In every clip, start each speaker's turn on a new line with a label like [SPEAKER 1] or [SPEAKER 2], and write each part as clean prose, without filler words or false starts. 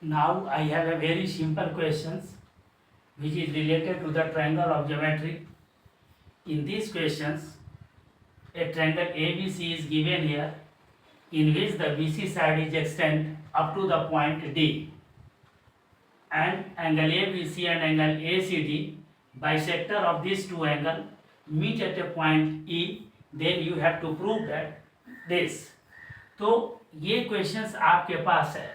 [SPEAKER 1] Now I have a very simple questions which is related to the triangle of geometry. In these questions, a triangle ABC is given here, in which the BC side is extended up to the point D, and angle ABC and angle ACD, bisector of these two angles, meet at a point E. Then you have to prove that this. तो ये questions आपके पास है,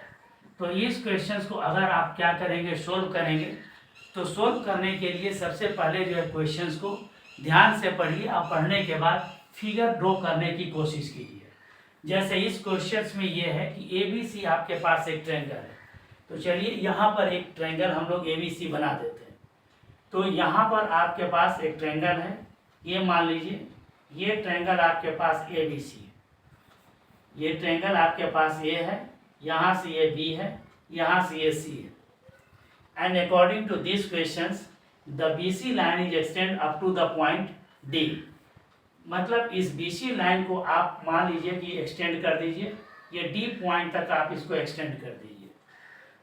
[SPEAKER 1] तो इस questions को अगर आप क्या करेंगे, सोल्व करेंगे, तो सोल्व करने के लिए सबसे पहले जो है क्वेश्चंस को ध्यान से पढ़िए और पढ़ने के बाद फिगर ड्रॉ करने की कोशिश कीजिए। जैसे इस क्वेश्चंस में ये है कि ABC आपके पास एक ट्रायंगल है, तो चलिए यहाँ पर एक ट्रायंगल हम लोग ABC बना देते हैं। तो यहाँ पर आपके पास एक ट्रायंगल है, ये मान लीजिए ये ट्रायंगल आपके पास ABC है, ये ट्रायंगल आपके पास A है, यहाँ से ये B है, यहाँ से ये C है। And according to this questions the BC line is extend up to the point D। मतलब इस BC लाइन को आप मान लीजिए कि एक्सटेंड कर दीजिए, ये D पॉइंट तक आप इसको एक्सटेंड कर दीजिए।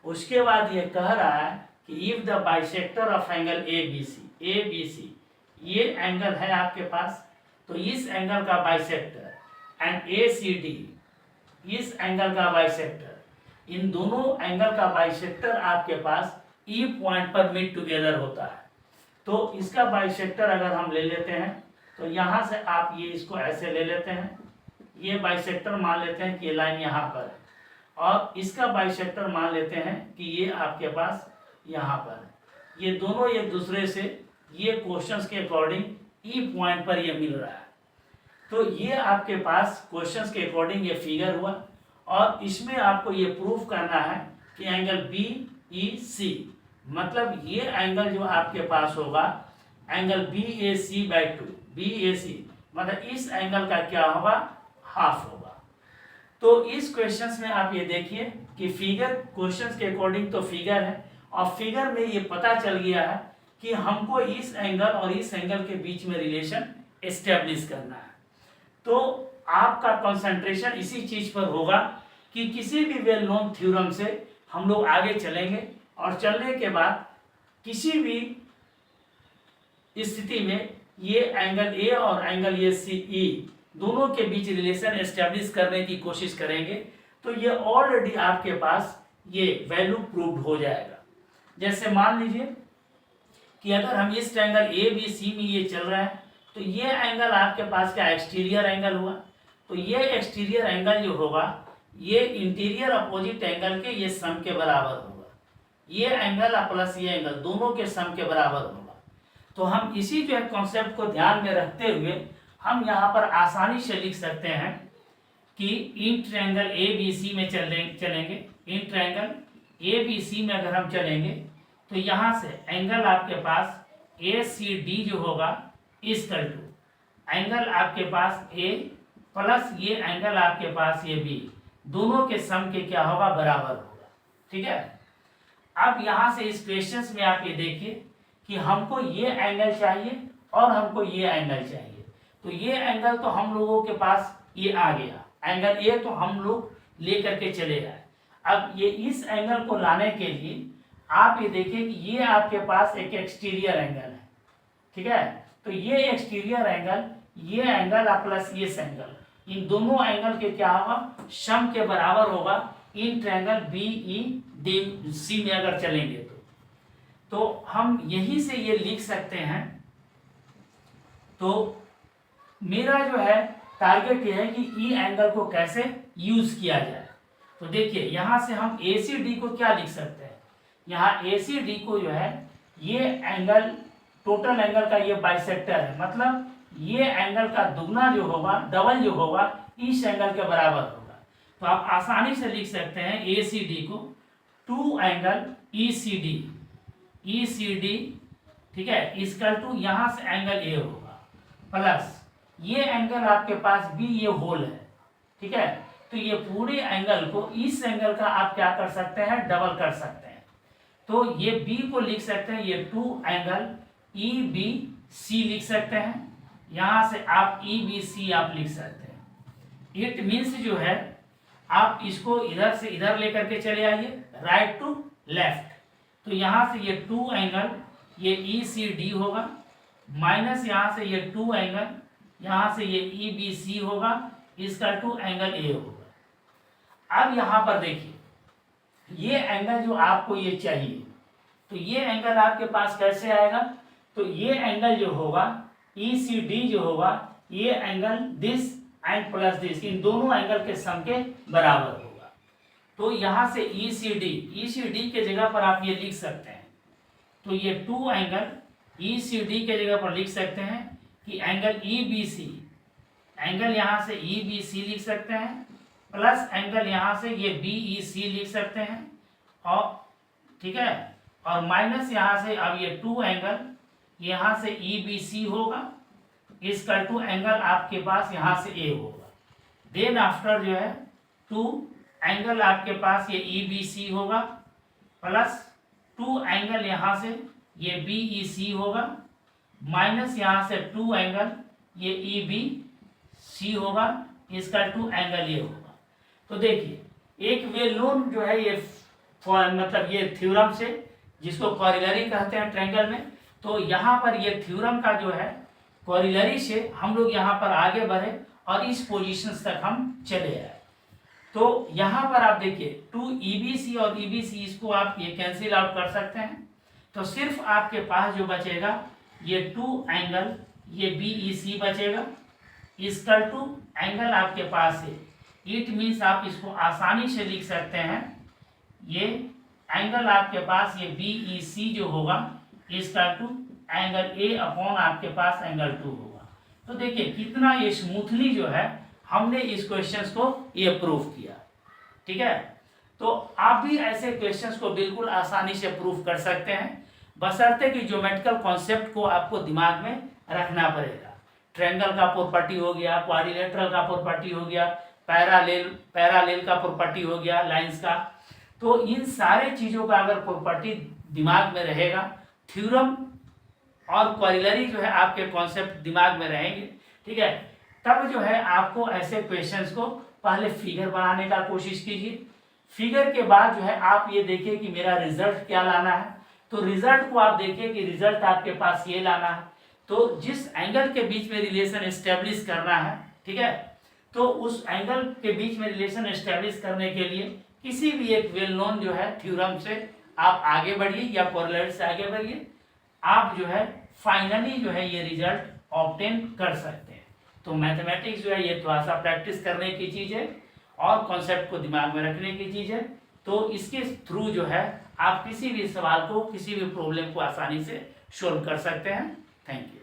[SPEAKER 1] उसके बाद ये कह रहा है कि if the bisector of angle ABC ये एंगल है आपके पास, तो इस एंगल का बाइसेक्टर एंड ACD इस एंगल का बाइसेक्टर, इन दोनों एंगल का बाइसेक्टर आपके पास E पॉइंट पर मीट टुगेदर होता है। तो इसका बाइसेक्टर अगर हम ले लेते हैं, तो यहाँ से आप ये इसको ऐसे ले लेते हैं, ये बाइसेक्टर मान लेते हैं कि ये लाइन यहाँ पर है, और इसका बाइसेक्टर मान लेते हैं कि ये आपके पास यहाँ पर है। ये दोनों एक दूसरे से ये क्वेश्चंस के अकॉर्डिंग E पॉइंट पर ये मिल रहा है। तो ये आपके पास क्वेश्चंस के अकॉर्डिंग ये फिगर हुआ, और इसमें आपको ये प्रूफ करना है कि एंगल BEC, मतलब ये एंगल जो आपके पास होगा एंगल BAC/2, BAC मतलब इस एंगल का क्या होगा, हाफ होगा। तो इस क्वेश्चंस में आप ये देखिए कि फिगर क्वेश्चंस के अकॉर्डिंग तो फिगर है, और फिगर में ये पता चल गया है कि हमको इस एंगल और इस एंगल के बीच में रिलेशन एस्टेब्लिश करना है। तो आपका कंसंट्रेशन इसी चीज पर होगा कि किसी भी वेल नोन थ्योरम से हम लोग आगे चलेंगे, और चलने के बाद किसी भी स्थिति में ये एंगल A और एंगल ACE दोनों के बीच रिलेशन एस्टेब्लिश करने की कोशिश करेंगे। तो ये ऑलरेडी आपके पास ये वैल्यू प्रूव्ड हो जाएगा। जैसे मान लीजिए कि अगर हम इस ट्रायंगल ABC में ये चल रहा है, तो ये एंगल आपके पास क्या एक्सटीरियर एंगल हुआ, तो ये एक्सटीरियर एंगल जो होगा ये इंटीरियर अपोजिट एंगल के ये सम के बराबर होगा। ये एंगल प्लस ये एंगल दोनों के सम के बराबर होगा। तो हम इसी जो है कॉन्सेप्ट को ध्यान में रखते हुए हम यहाँ पर आसानी से लिख सकते हैं कि इन ट्रायंगल ABC में चलेंगे। इन ट्रायंगल ABC में अगर हम चलेंगे तो यहाँ से एंगल आपके पास ACD जो होगा इक्वल टू एंगल आपके पास A प्लस ये एंगल आपके पास ये B, दोनों के सम के क्या होगा, बराबर होगा। ठीक है। अब यहाँ से इस क्वेश्चंस में आप ये देखिए कि हमको ये एंगल चाहिए और हमको ये एंगल चाहिए। तो ये एंगल तो हम लोगों के पास ये आ गया, एंगल A तो हम लोग लेकर के चले गए। अब ये इस एंगल को लाने के लिए आप ये देखिए कि ये आपके पास एक एक्सटीरियर एंगल है। ठीक है। तो ये एक्सटीरियर एंगल, ये एंगल प्लस ये एंगल, इन दोनों एंगल के क्या होगा, सम के बराबर होगा इन ट्रायंगल BEC में अगर चलेंगे तो हम यही से ये लिख सकते हैं। तो मेरा जो है टारगेट ये है कि ई एंगल को कैसे यूज किया जाए। तो देखिए यहाँ से हम ACD को क्या लिख सकते हैं, यहाँ ACD को जो है ये एंगल टोटल एंगल का ये बाइसेक्टर है, मतलब ये एंगल का दुगना जो होगा, डबल जो होगा, इस एंगल के बराबर होगा। तो आप आसानी से लिख सकते हैं ACD को 2 एंगल ECD, ठीक है, इक्वल टू यहाँ से एंगल A होगा प्लस ये एंगल आपके पास B, ये होल है। ठीक है। तो ये पूरे एंगल को इस एंगल का आप क्या कर सकते हैं, डबल कर सकते हैं। तो ये B को लिख सकते हैं, ये 2 एंगल EBC लिख सकते हैं, यहाँ से आप EBC आप लिख सकते हैं। इट मीन्स जो है आप इसको इधर से इधर लेकर के चले आइए, राइट टू लेफ्ट। तो यहाँ से ये 2 एंगल ये ECD होगा, माइनस यहाँ से ये 2 एंगल यहाँ से ये EBC होगा, इसका 2 एंगल A होगा। अब यहाँ पर देखिए, ये एंगल जो आपको ये चाहिए, तो ये एंगल आपके पास कैसे आएगा? तो ये एंगल जो होगा ECD जो होगा, ये angle this and plus this, इन दोनों एंगल के सम के बराबर होगा। तो यहाँ से ECD के जगह पर आप ये लिख सकते हैं, तो ये 2 एंगल ECD के जगह पर लिख सकते हैं कि एंगल EBC, एंगल यहाँ से EBC लिख सकते हैं, प्लस एंगल यहाँ से ये BEC लिख सकते हैं, और ठीक है, और माइनस यहाँ से अब ये 2 एंगल यहाँ से EBC होगा, इसका 2 एंगल आपके पास यहाँ से A होगा। देन आफ्टर जो है 2 एंगल आपके पास ये EBC होगा, प्लस 2 एंगल यहाँ से ये BEC होगा, माइनस यहाँ से 2 एंगल ये EBC होगा, इसका 2 एंगल ये होगा। तो देखिए, एक वेल नोन जो है ये मतलब ये थ्योरम से, जिसको कॉरिलरी कहते हैं ट्रायंगल में, तो यहाँ पर ये थ्योरम का जो है कॉरिलरी से हम लोग यहाँ पर आगे बढ़े और इस पोजीशन तक हम चले आए। तो यहाँ पर आप देखिए 2 EBC और EBC, इसको आप ये कैंसिल आउट कर सकते हैं। तो सिर्फ आपके पास जो बचेगा ये 2 एंगल ये BEC बचेगा, इसका 2 एंगल आपके पास है। इट मीन्स आप इसको आसानी से लिख सकते हैं, ये एंगल आपके पास ये BEC जो होगा, इसका 2 एंगल A अपॉन आपके पास एंगल 2 होगा। तो देखिए कितना ये स्मूथली जो है हमने इस क्वेश्चंस को ये प्रूव किया। ठीक है, तो आप भी ऐसे क्वेश्चंस को बिल्कुल आसानी से प्रूव कर सकते हैं, बशर्ते कि ज्योमेट्रिकल कॉन्सेप्ट को आपको दिमाग में रखना पड़ेगा। ट्रायंगल का प्रॉपर्टी हो गया, क्वाड्रिलेटरल का प्रॉपर्टी हो गया, पैरालेल का प्रॉपर्टी हो गया, लाइंस का। तो इन सारे चीज़ों का अगर प्रॉपर्टी दिमाग में रहेगा, थ्योरम और क्वारिलरी जो है आपके कॉन्सेप्ट दिमाग में रहेंगे, ठीक है, तब जो है आपको ऐसे क्वेश्चंस को पहले फिगर बनाने का कोशिश कीजिए। फिगर के बाद जो है आप ये देखिए कि मेरा रिजल्ट क्या लाना है। तो रिजल्ट को आप देखिए कि रिजल्ट आपके पास ये लाना है। तो जिस एंगल के बीच में रिलेशन एस्टेब्लिश करना है, ठीक है, तो उस एंगल के बीच में रिलेशन एस्टेब्लिश करने के लिए किसी भी एक वेल नोन जो है थ्योरम से आप आगे बढ़िए या कोरिलेट से आगे बढ़िए, आप जो है फाइनली जो है ये रिजल्ट ऑब्टेन कर सकते हैं। तो मैथमेटिक्स जो है ये थोड़ा सा प्रैक्टिस करने की चीज़ है और कॉन्सेप्ट को दिमाग में रखने की चीज़ है। तो इसके थ्रू जो है आप किसी भी सवाल को, किसी भी प्रॉब्लम को आसानी से सॉल्व कर सकते हैं। Thank you.